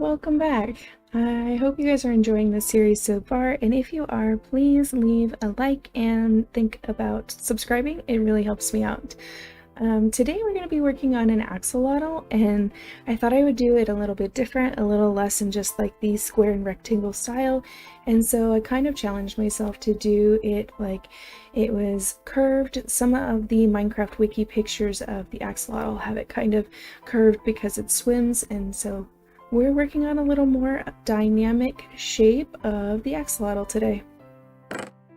welcome back. I hope you guys are enjoying this series so far, and if you are, please leave a like and think about subscribing. It really helps me out. Today we're going to be working on an axolotl, and I thought I would do it a little bit different, a little less than just like the square and rectangle style, and so I kind of challenged myself to do it like it was curved. Some of the Minecraft wiki pictures of the axolotl have it kind of curved because it swims, and so we're working on a little more dynamic shape of the axolotl today.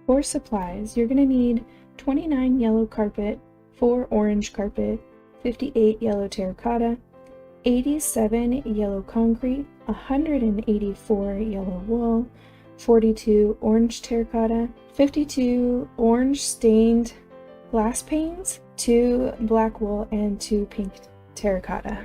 For supplies, you're going to need 29 yellow carpet, 4 orange carpet, 58 yellow terracotta, 87 yellow concrete, 184 yellow wool, 42 orange terracotta, 52 orange stained glass panes, 2 black wool, and 2 pink terracotta.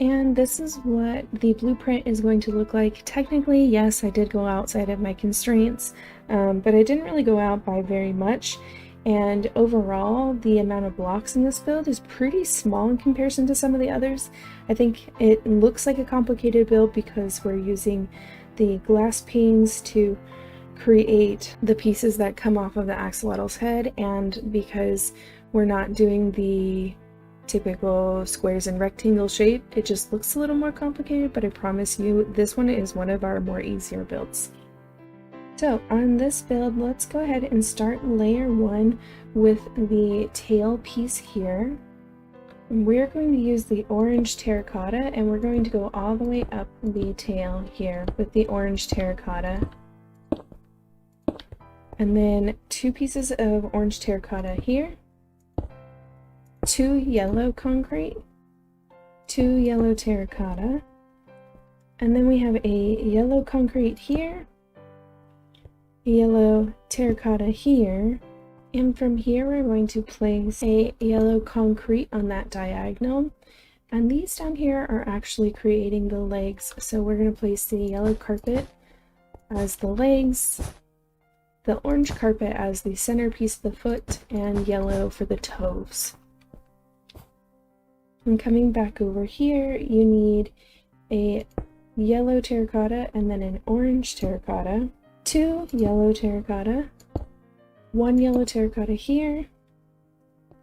And this is what the blueprint is going to look like. Technically, yes, I did go outside of my constraints, but I didn't really go out by very much. And overall, the amount of blocks in this build is pretty small in comparison to some of the others. I think it looks like a complicated build because we're using the glass panes to create the pieces that come off of the axolotl's head, and because we're not doing the typical squares and rectangle shape, it just looks a little more complicated, but I promise you this one is one of our more easier builds. So on this build, let's go ahead and start layer 1 with the tail piece here. We're going to use the orange terracotta, and we're going to go all the way up the tail here with the orange terracotta. And then 2 pieces of orange terracotta here, 2 yellow concrete, 2 yellow terracotta, and then we have a yellow concrete here, yellow terracotta here, and from here we're going to place a yellow concrete on that diagonal, and these down here are actually creating the legs. So we're going to place the yellow carpet as the legs, the orange carpet as the centerpiece of the foot, and yellow for the toes. And coming back over here, you need a yellow terracotta and then an orange terracotta, 2 yellow terracotta, 1 yellow terracotta here,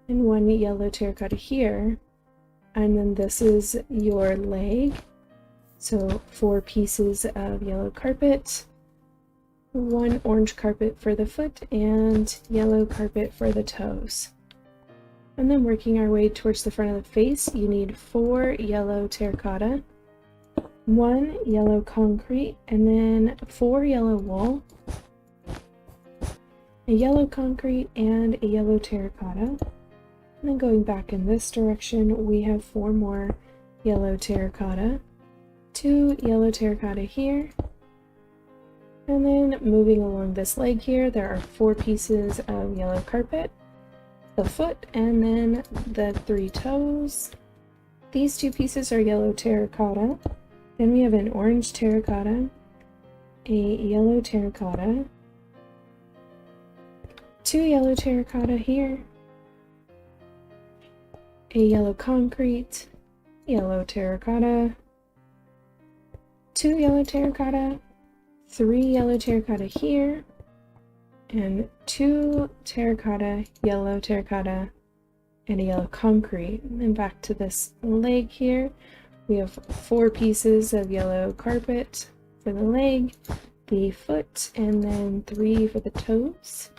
and 1 yellow terracotta here. And then this is your leg. So 4 pieces of yellow carpet, 1 orange carpet for the foot, and yellow carpet for the toes. And then working our way towards the front of the face, you need 4 yellow terracotta, 1 yellow concrete, and then 4 yellow wool, a yellow concrete, and a yellow terracotta. And then going back in this direction, we have 4 more yellow terracotta, 2 yellow terracotta here, and then moving along this leg here, there are 4 pieces of yellow carpet, the foot, and then the 3 toes. These 2 pieces are yellow terracotta. Then we have an orange terracotta, a yellow terracotta, 2 yellow terracotta here, a yellow concrete, yellow terracotta, 2 yellow terracotta, 3 yellow terracotta here, and 2 terracotta, yellow terracotta, and a yellow concrete. And then back to this leg here, we have 4 pieces of yellow carpet for the leg, the foot, and then 3 for the toes.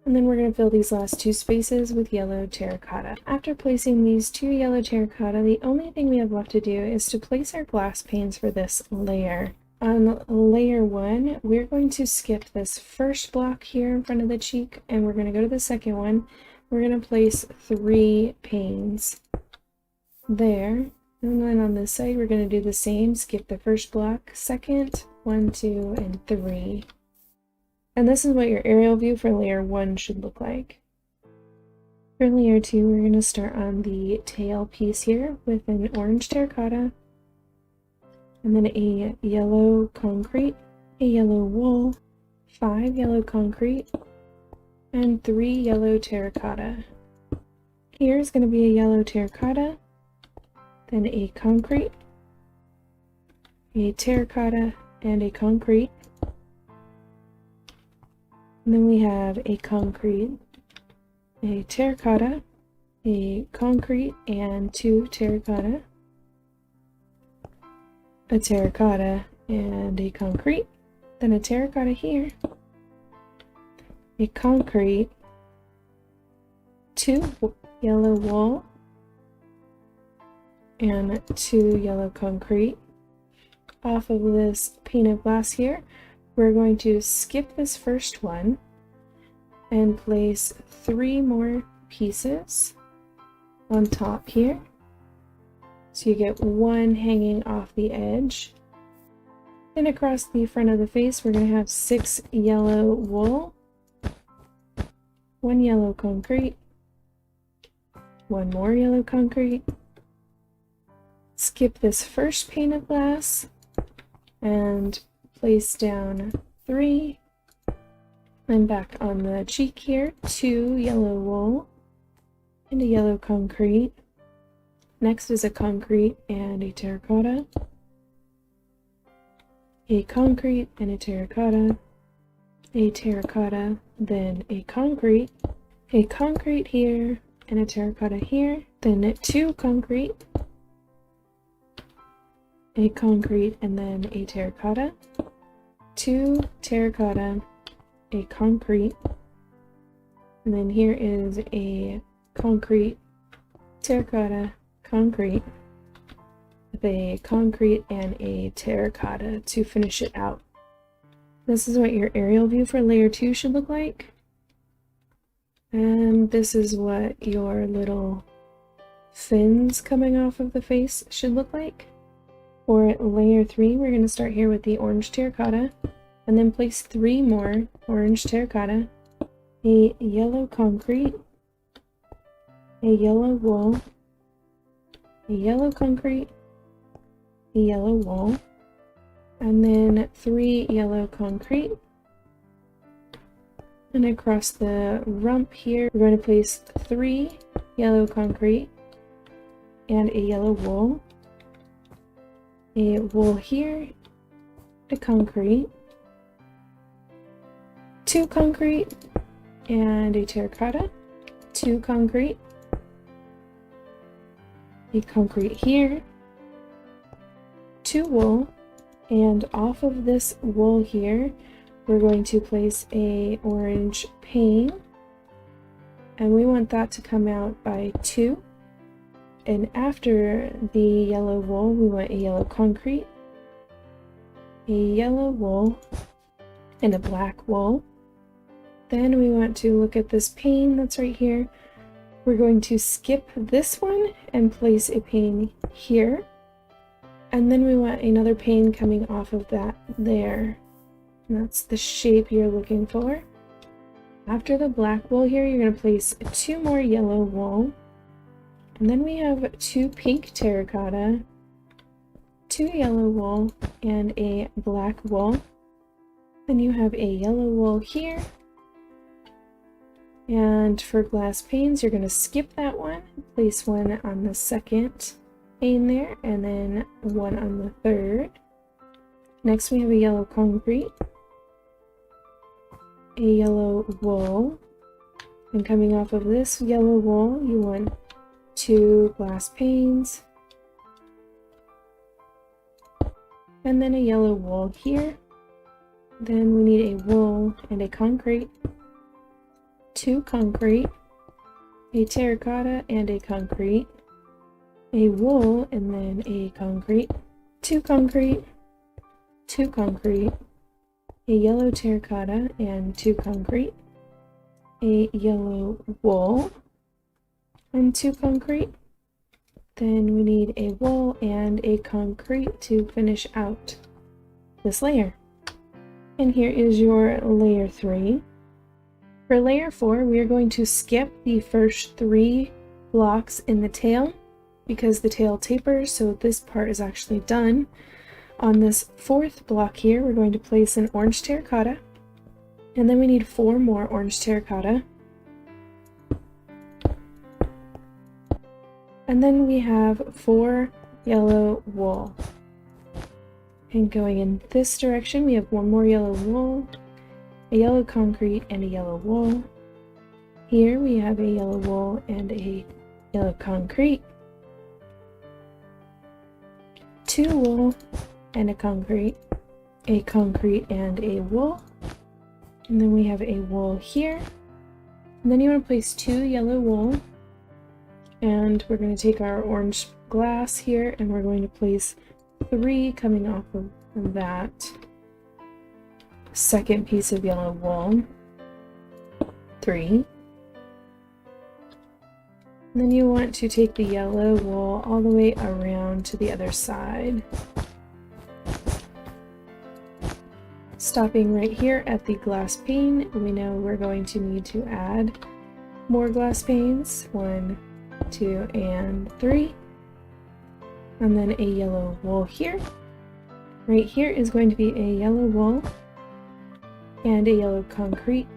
And then we're going to fill these last 2 spaces with yellow terracotta. After placing these 2 yellow terracotta, the only thing we have left to do is to place our glass panes for this layer. On layer 1, we're going to skip this first block here in front of the cheek, and we're going to go to the second one. We're going to place 3 panes there, and then on this side we're going to do the same. Skip the first block, second, 1, 2, and 3. And this is what your aerial view for layer 1 should look like. For layer 2, we're going to start on the tail piece here with an orange terracotta, and then a yellow concrete, a yellow wool, 5 yellow concrete, and 3 yellow terracotta. Here's going to be a yellow terracotta, then a concrete, a terracotta, and a concrete. And then we have a concrete, a terracotta, a concrete, and 2 terracotta, a terracotta, and a concrete, then a terracotta here, a concrete, 2 yellow wool, and 2 yellow concrete. Off of this pane of glass here, we're going to skip this first one and place 3 more pieces on top here. So you get 1 hanging off the edge. Then across the front of the face, we're going to have 6 yellow wool, 1 yellow concrete, 1 more yellow concrete. Skip this first pane of glass and place down 3. And back on the cheek here, 2 yellow wool and a yellow concrete. Next is a concrete and a terracotta, a concrete and a terracotta, then a concrete here, and a terracotta here, then 2 concrete, a concrete, and then a terracotta, 2 terracotta, a concrete, and then here is a concrete, terracotta, concrete, with a concrete and a terracotta to finish it out. This is what your aerial view for layer 2 should look like. And this is what your little fins coming off of the face should look like. For layer 3, we're going to start here with the orange terracotta, and then place 3 more orange terracotta, a yellow concrete, a yellow wool, a yellow concrete, a yellow wool, and then 3 yellow concrete. And across the rump here, we're going to place 3 yellow concrete and a yellow wool, a wool here, a concrete, 2 concrete, and a terracotta, 2 concrete, a concrete here, 2 wool, and off of this wool here, we're going to place a orange pane, and we want that to come out by 2. And after the yellow wool, we want a yellow concrete, a yellow wool, and a black wool. Then we want to look at this pane that's right here. We're going to skip this one and place a pane here. And then we want another pane coming off of that there. And that's the shape you're looking for. After the black wool here, you're going to place 2 more yellow wool. And then we have 2 pink terracotta, 2 yellow wool, and a black wool. Then you have a yellow wool here. And for glass panes, you're going to skip that one, place 1 on the second pane there, and then 1 on the third. Next we have a yellow concrete, a yellow wool, and coming off of this yellow wool, you want 2 glass panes, and then a yellow wool here. Then we need a wool and a concrete, 2 concrete, a terracotta and a concrete, a wool, and then a concrete, 2 concrete, 2 concrete, a yellow terracotta and 2 concrete, a yellow wool, and 2 concrete. Then we need a wool and a concrete to finish out this layer. And here is your layer 3. For layer 4, we are going to skip the first 3 blocks in the tail because the tail tapers, so this part is actually done. On this 4th block here, we're going to place an orange terracotta, and then we need 4 more orange terracotta. And then we have 4 yellow wool. And going in this direction, we have one more yellow wool, a yellow concrete, and a yellow wool. Here we have a yellow wool and a yellow concrete, two wool and a concrete and a wool, and then we have a wool here. And then you want to place two yellow wool, and we're going to take our orange glass here and we're going to place three coming off of that second piece of yellow wool. Three. And then you want to take the yellow wool all the way around to the other side. Stopping right here at the glass pane, we know we're going to need to add more glass panes. 1, 2, and 3. And then a yellow wool here. Right here is going to be a yellow wool and a yellow concrete.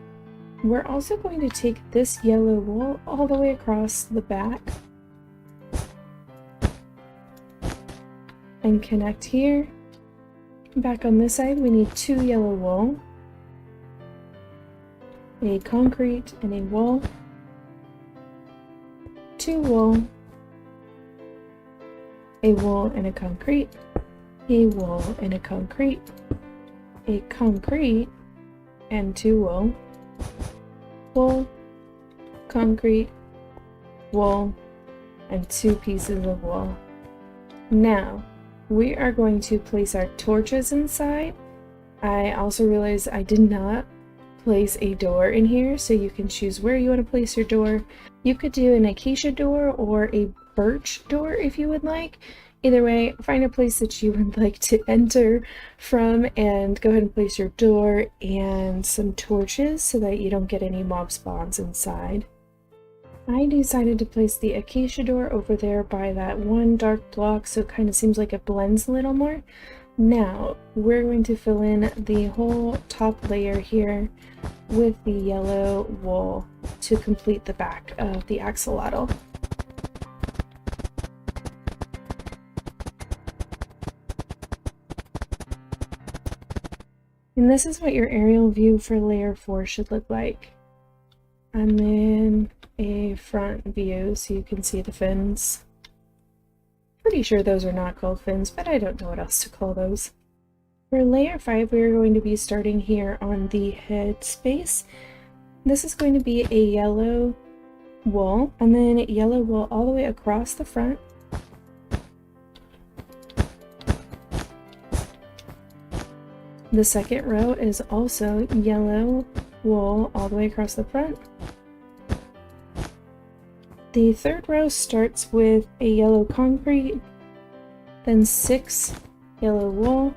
We're also going to take this yellow wool all the way across the back and connect here. Back on this side, we need two yellow wool, a concrete and a wool, two wool, a wool and a concrete, a wool and a concrete and two wool, wool, concrete, wool, and two pieces of wool. Now, we are going to place our torches inside. I also realized I did not place a door in here, so you can choose where you want to place your door. You could do an acacia door or a birch door if you would like. Either way, find a place that you would like to enter from and go ahead and place your door and some torches so that you don't get any mob spawns inside. I decided to place the acacia door over there by that one dark block, so it kind of seems like it blends a little more. Now, we're going to fill in the whole top layer here with the yellow wool to complete the back of the axolotl. And this is what your aerial view for layer 4 should look like. And then a front view so you can see the fins. Pretty sure those are not called fins, but I don't know what else to call those. For layer 5, we are going to be starting here on the head space. This is going to be a yellow wool, and then yellow wool all the way across the front. The second row is also yellow wool all the way across the front. The third row starts with a yellow concrete, then 6 yellow wool,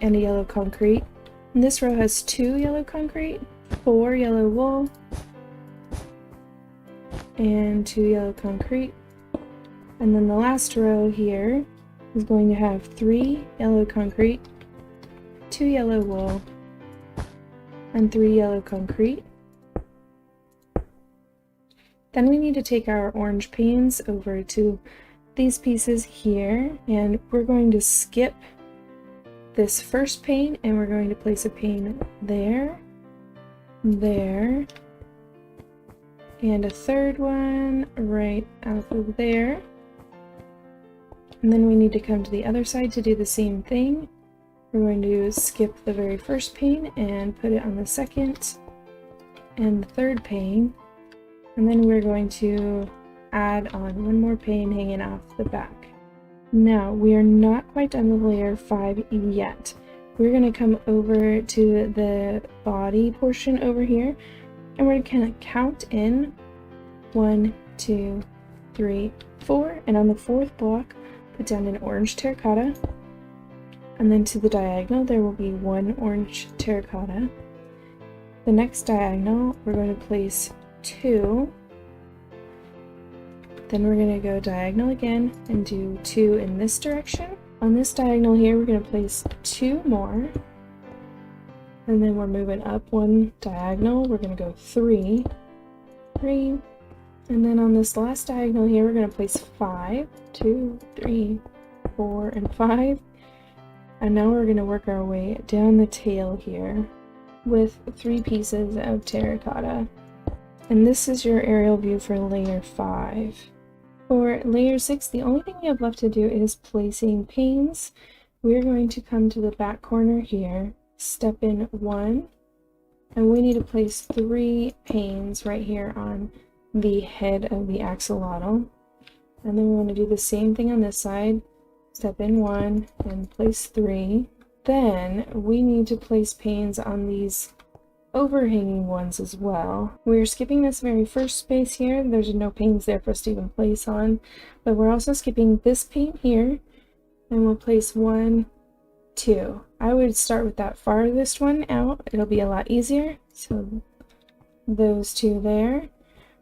and a yellow concrete. And this row has 2 yellow concrete, 4 yellow wool, and 2 yellow concrete. And then the last row here is going to have 3 yellow concrete, 2 yellow wool, and 3 yellow concrete. Then we need to take our orange panes over to these pieces here, and we're going to skip this first pane, and we're going to place a pane there, there, and a third one right out of there. And then we need to come to the other side to do the same thing. We're going to skip the very first pane and put it on the second and the third pane. And then we're going to add on one more pane hanging off the back. Now, we are not quite done with layer 5 yet. We're going to come over to the body portion over here, and we're going to count in 1, 2, 3, 4, and on the 4th block, put down an orange terracotta, and then to the diagonal there will be 1 orange terracotta. The next diagonal we're going to place 2, then we're going to go diagonal again and do 2 in this direction. On this diagonal here we're going to place 2 more, and then we're moving up 1 diagonal, we're going to go 3, 3, and then on this last diagonal here we're going to place 5, 2, 3, 4, and 5. And now we're going to work our way down the tail here with 3 pieces of terracotta. And this is your aerial view for layer 5. For layer 6, the only thing we have left to do is placing panes. We're going to come to the back corner here, step in 1, and we need to place 3 panes right here on the head of the axolotl. And then we want to do the same thing on this side. Step in 1 and place 3. Then we need to place panes on these overhanging ones as well. We're skipping this very first space here. There's no panes there for us to even place on. But we're also skipping this pane here. And we'll place 1, 2. I would start with that farthest one out. It'll be a lot easier. So those 2 there.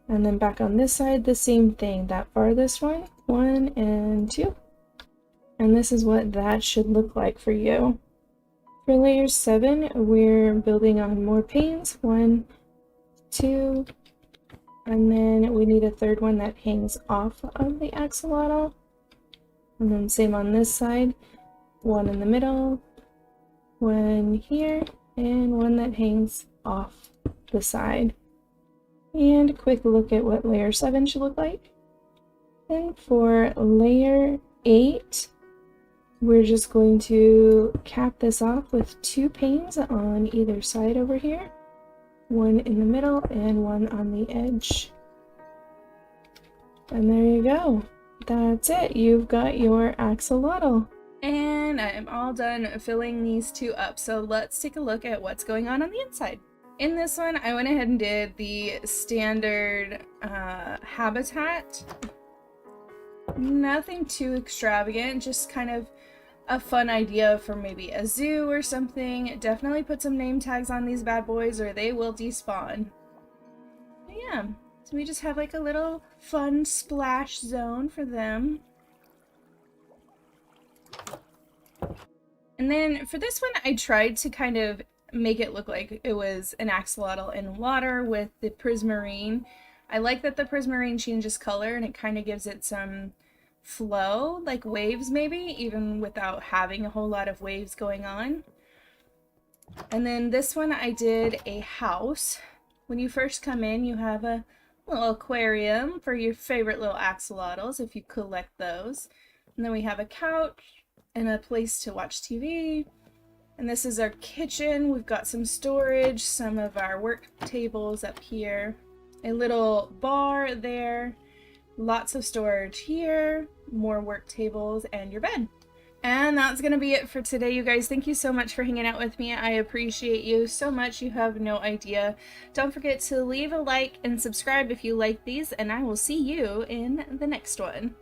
And then back on this side, the same thing. That farthest one, 1 and 2. And this is what that should look like for you. For layer 7, we're building on more panes. 1, 2, and then we need a third one that hangs off of the axolotl. And then same on this side. 1 in the middle, 1 here, and 1 that hangs off the side. And a quick look at what layer 7 should look like. And for layer 8, we're just going to cap this off with 2 panes on either side over here. 1 in the middle and 1 on the edge. And there you go. That's it. You've got your axolotl. And I am all done filling these 2 up. So let's take a look at what's going on the inside. In this one, I went ahead and did the standard habitat. Nothing too extravagant, just kind of a fun idea for maybe a zoo or something. Definitely put some name tags on these bad boys or they will despawn. But yeah, so we just have like a little fun splash zone for them. And then for this one, I tried to kind of make it look like it was an axolotl in water with the prismarine. I like that the prismarine changes color and it kind of gives it some flow, like waves maybe, even without having a whole lot of waves going on. And then this one I did a house. When you first come in, you have a little aquarium for your favorite little axolotls if you collect those. And then we have a couch and a place to watch TV. And this is our kitchen. We've got some storage, some of our work tables up here, a little bar there, lots of storage here, more work tables, and your bed. And that's gonna be it for today, you guys. Thank you so much for hanging out with me. I appreciate you so much. You have no idea. Don't forget to leave a like and subscribe if you like these, and I will see you in the next one.